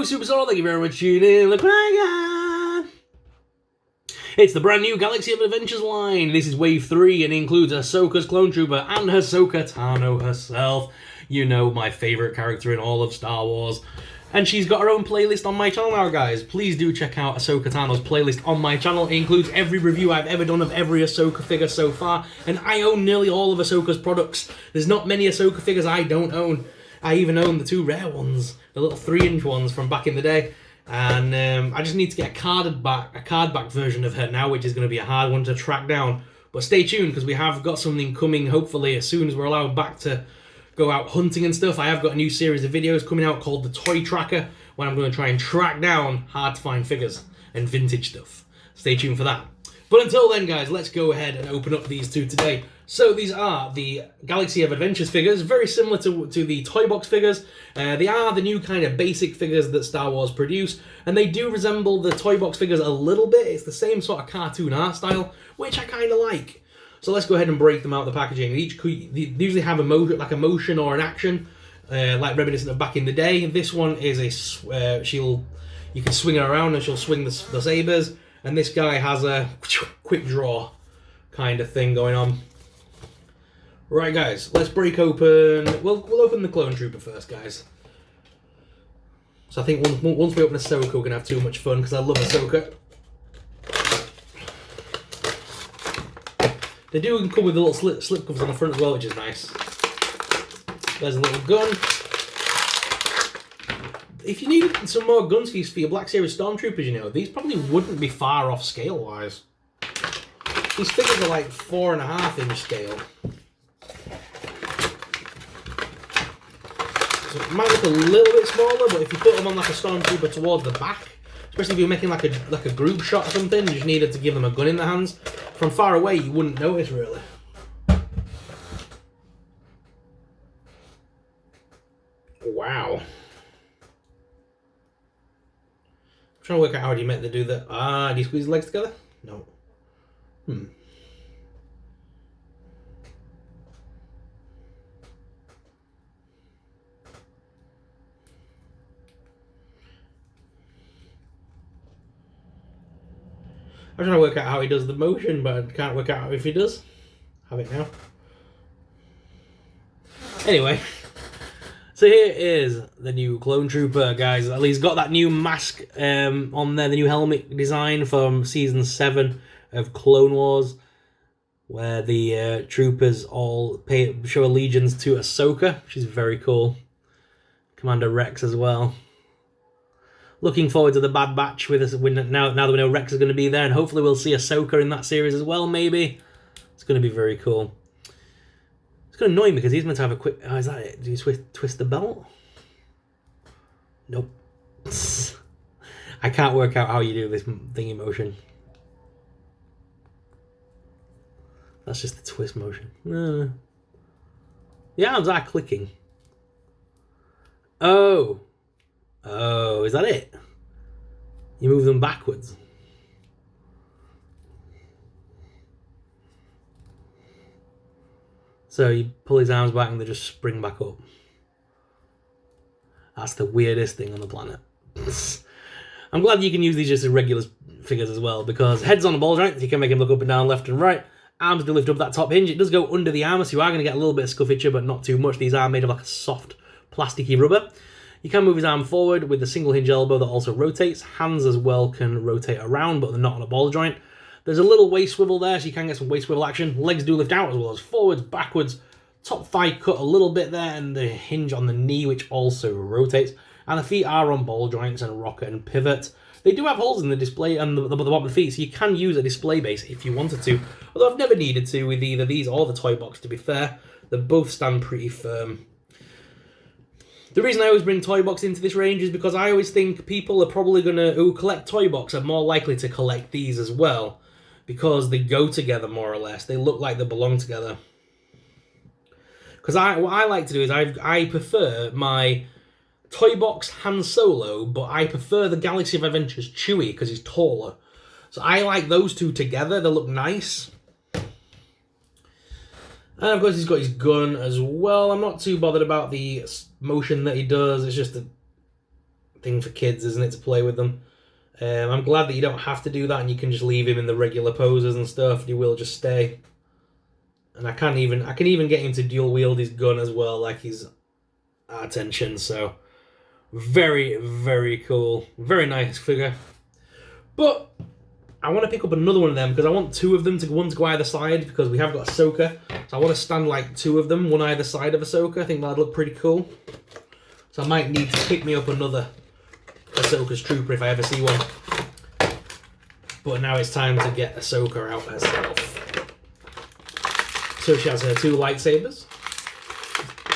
Yo, Superstar, thank you very much for tuning in. Look what I got. It's the brand new Galaxy of Adventures line. This is Wave 3 and includes Ahsoka's Clone Trooper and Ahsoka Tano herself. You know, my favourite character in all of Star Wars. And she's got her own playlist on my channel now, guys. Please do check out Ahsoka Tano's playlist on my channel. It includes every review I've ever done of every Ahsoka figure so far. And I own nearly all of Ahsoka's products. There's not many Ahsoka figures I don't own. I even own the two rare ones, the little 3-inch ones from back in the day. And I just need to get a card back version of her now, which is going to be a hard one to track down. But stay tuned, because we have got something coming, hopefully, as soon as we're allowed back to go out hunting and stuff. I have got a new series of videos coming out called The Toy Tracker, when I'm going to try and track down hard-to-find figures and vintage stuff. Stay tuned for that. But until then, guys, let's go ahead and open up these two today. So these are the Galaxy of Adventures figures, very similar to the Toy Box figures. They are the new kind of basic figures that Star Wars produce, and they do resemble the Toy Box figures a little bit. It's the same sort of cartoon art style, which I kind of like. So let's go ahead and break them out of the packaging. They usually have a motion or an action, like reminiscent of back in the day. This one is you can swing her around and she'll swing the sabers. And this guy has a quick draw kind of thing going on. Right, guys, let's break open. We'll open the Clone Trooper first, guys. So I think once we open Ahsoka, we're gonna have too much fun, because I love Ahsoka. They do come with the little slip covers on the front as well, which is nice. There's a little gun. If you need some more guns for your Black Series Stormtroopers, you know, these probably wouldn't be far off scale-wise. These figures are like 4.5-inch scale. So it might look a little bit smaller, but if you put them on like a Stormtrooper towards the back, especially if you're making like a group shot or something, you just needed to give them a gun in their hands. From far away, you wouldn't notice, really. Wow. I'm trying to work out how you meant to do that. Do you squeeze the legs together? No. I'm trying to work out how he does the motion, but I can't work out if he does. Have it now. Anyway. So here is the new Clone Trooper, guys. At least got that new mask on there, the new helmet design from Season 7 of Clone Wars, where the troopers all show allegiance to Ahsoka, which is very cool. Commander Rex as well. Looking forward to the Bad Batch with us now that we know Rex is going to be there, and hopefully we'll see Ahsoka in that series as well, maybe. It's going to be very cool. It's going to annoy me because he's meant to have a quick... Oh, is that it? Do you twist the belt? Nope. I can't work out how you do this thingy motion. That's just the twist motion. The arms are clicking. Oh, is that it? You move them backwards. So you pull his arms back and they just spring back up. That's the weirdest thing on the planet. I'm glad you can use these just as regular figures as well, because heads on the ball joint, you can make him look up and down, left and right. Arms do lift up that top hinge. It does go under the armour, so you are going to get a little bit of scuffage, but not too much. These are made of like a soft, plasticky rubber. You can move his arm forward with the single hinge elbow that also rotates. Hands as well can rotate around, but they're not on a ball joint. There's a little waist swivel there, so you can get some waist swivel action. Legs do lift out as well as forwards, backwards. Top thigh cut a little bit there, and the hinge on the knee, which also rotates. And the feet are on ball joints and rocker and pivot. They do have holes in the display and the bottom of the feet, so you can use a display base if you wanted to. Although I've never needed to with either these or the Toy Box, to be fair. They both stand pretty firm. The reason I always bring Toy Box into this range is because I always think people are probably who collect Toy Box are more likely to collect these as well, because they go together more or less. They look like they belong together. Because what I like to do is I prefer my Toy Box Han Solo, but I prefer the Galaxy of Adventures Chewie because he's taller. So I like those two together. They look nice. And of course he's got his gun as well. I'm not too bothered about the motion that he does. It's just a thing for kids, isn't it, to play with them. I'm glad that you don't have to do that and you can just leave him in the regular poses and stuff. He will just stay. And I can even get him to dual wield his gun as well, like his attention. So very, very cool. Very nice figure. But I want to pick up another one of them because I want two of them to go either side because we have got Ahsoka. So I want to stand like two of them, one either side of Ahsoka. I think that'd look pretty cool. So I might need to pick me up another Ahsoka's trooper if I ever see one. But now it's time to get Ahsoka out herself. So she has her two lightsabers.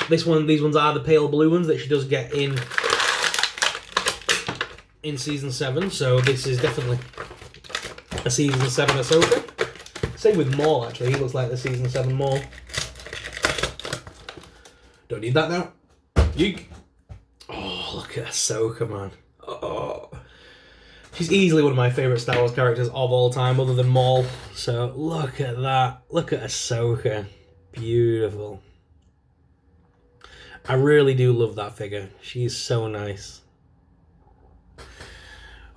These ones are the pale blue ones that she does get in Season 7. So this is definitely a Season 7 Ahsoka. Same with Maul, actually. He looks like the Season 7 Maul. Don't need that now. Yeek. Oh, look at Ahsoka, man. Oh. She's easily one of my favourite Star Wars characters of all time, other than Maul. So, look at that. Look at Ahsoka. Beautiful. I really do love that figure. She's so nice.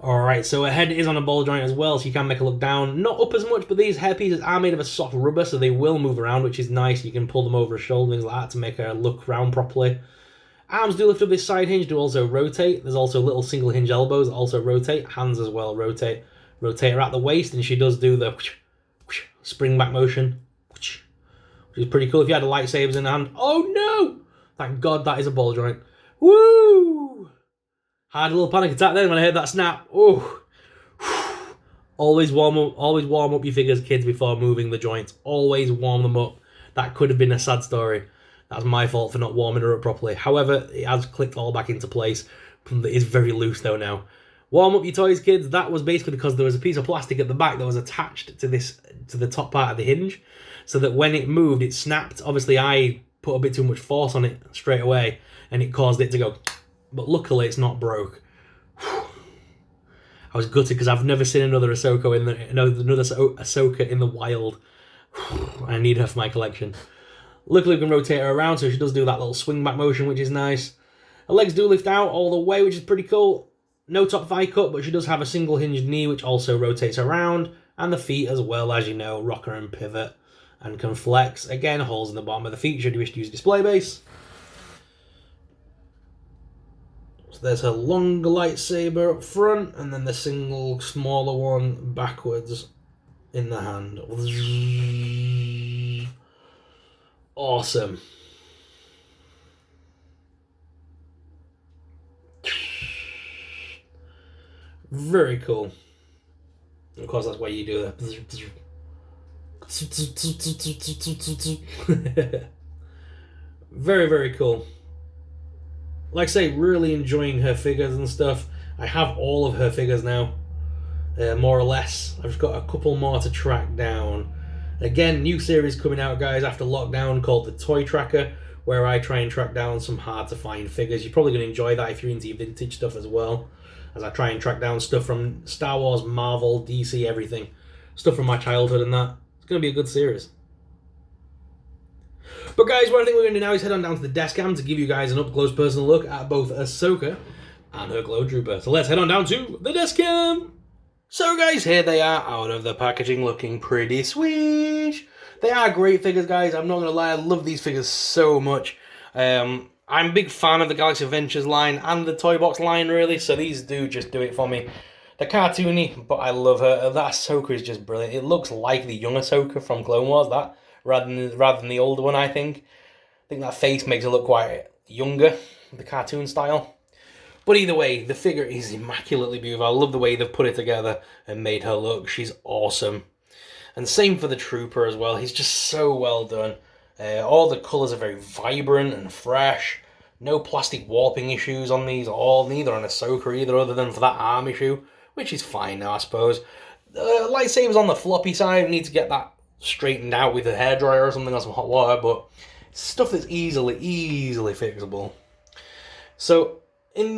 Alright, so her head is on a ball joint as well, so you can make her look down. Not up as much, but these hairpieces are made of a soft rubber, so they will move around, which is nice. You can pull them over her shoulder, things like that, to make her look round properly. Arms do lift up this side hinge, do also rotate. There's also little single hinge elbows that also rotate. Hands as well rotate. Rotate her at the waist, and she does do the spring back motion, which is pretty cool. If you had a lightsabers in the hand. Oh no! Thank God that is a ball joint. Woo! Had a little panic attack then when I heard that snap. Oh, always warm up your figures, kids, before moving the joints. Always warm them up. That could have been a sad story. That's my fault for not warming her up properly. However, it has clicked all back into place. It is very loose though now. Warm up your toys, kids. That was basically because there was a piece of plastic at the back that was attached to the top part of the hinge, so that when it moved, it snapped. Obviously, I put a bit too much force on it straight away, and it caused it to go. But luckily, it's not broke. I was gutted because I've never seen another Ahsoka in the wild. I need her for my collection. Luckily, we can rotate her around, so she does do that little swing back motion, which is nice. Her legs do lift out all the way, which is pretty cool. No top thigh cut, but she does have a single hinged knee, which also rotates around. And the feet as well, as you know, rocker and pivot, and can flex. Again, holes in the bottom of the feet should you wish to use a display base. So there's her longer lightsaber up front, and then the single smaller one backwards in the hand. Awesome. Very cool. Of course, that's why you do that. Very, very cool. Like I say, really enjoying her figures and stuff. I have all of her figures now, more or less. I've just got a couple more to track down. Again, new series coming out, guys, after lockdown called the Toy Tracker, where I try and track down some hard-to-find figures. You're probably going to enjoy that if you're into your vintage stuff as well, as I try and track down stuff from Star Wars, Marvel, DC, everything. Stuff from my childhood and that. It's going to be a good series. But guys, what I think we're going to do now is head on down to the desk cam to give you guys an up-close personal look at both Ahsoka and her Glow Trooper. So let's head on down to the desk cam. So guys, here they are out of the packaging, looking pretty sweet. They are great figures, guys. I'm not going to lie, I love these figures so much. I'm a big fan of the Galaxy Adventures line and the Toy Box line, really, so these do just do it for me. They're cartoony, but I love her. That Ahsoka is just brilliant. It looks like the young Ahsoka from Clone Wars, that, rather than the older one, I think. I think that face makes her look quite younger, the cartoon style. But either way, the figure is immaculately beautiful. I love the way they've put it together and made her look. She's awesome. And same for the Trooper as well. He's just so well done. All the colours are very vibrant and fresh. No plastic warping issues on these, neither on Ahsoka either, other than for that arm issue, which is fine now, I suppose. Lightsabers on the floppy side, need to get that straightened out with a hairdryer or something or some hot water, but stuff that's easily fixable. So,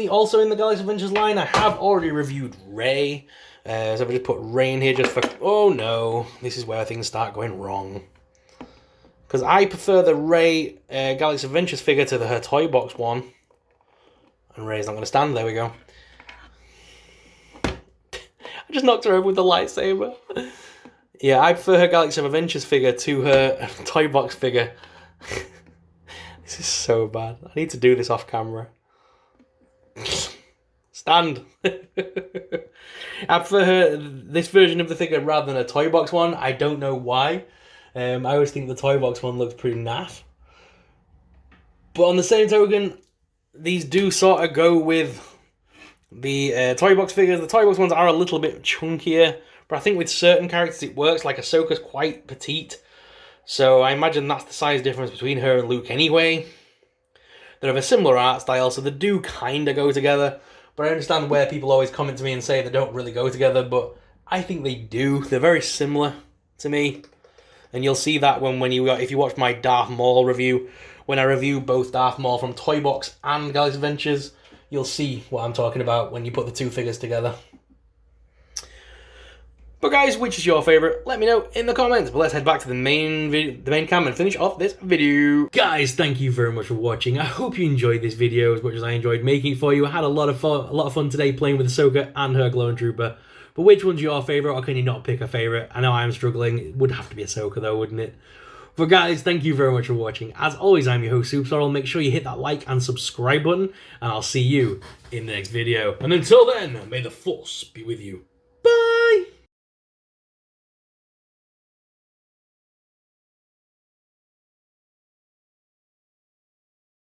also in the Galaxy Adventures line, I have already reviewed Rey. So I've just put Rey in here just for... Oh no, this is where things start going wrong. Because I prefer the Rey Galaxy Adventures figure to her Toy Box one. And Rey's not going to stand, there we go. I just knocked her over with the lightsaber. Yeah, I prefer her Galaxy of Adventures figure to her toy box figure. This is so bad. I need to do this off camera. Stand. I prefer this version of the figure rather than a toy box one. I don't know why. I always think the toy box one looks pretty naff. But on the same token, these do sort of go with the toy box figures. The toy box ones are a little bit chunkier, but I think with certain characters it works. Like Ahsoka's quite petite, so I imagine that's the size difference between her and Luke anyway. They're of a similar art style, so they do kind of go together. But I understand where people always comment to me and say they don't really go together, but I think they do. They're very similar to me. And you'll see that if you watch my Darth Maul review, when I review both Darth Maul from Toy Box and Galaxy Adventures, you'll see what I'm talking about when you put the two figures together. But guys, which is your favourite? Let me know in the comments. But let's head back to the main cam and finish off this video. Guys, thank you very much for watching. I hope you enjoyed this video as much as I enjoyed making it for you. I had a lot of fun today playing with Ahsoka and her Clone Trooper. But which one's your favourite, or can you not pick a favourite? I know I'm struggling. It would have to be Ahsoka though, wouldn't it? But guys, thank you very much for watching. As always, I'm your host, Soupsorrel. Make sure you hit that like and subscribe button, and I'll see you in the next video. And until then, may the Force be with you.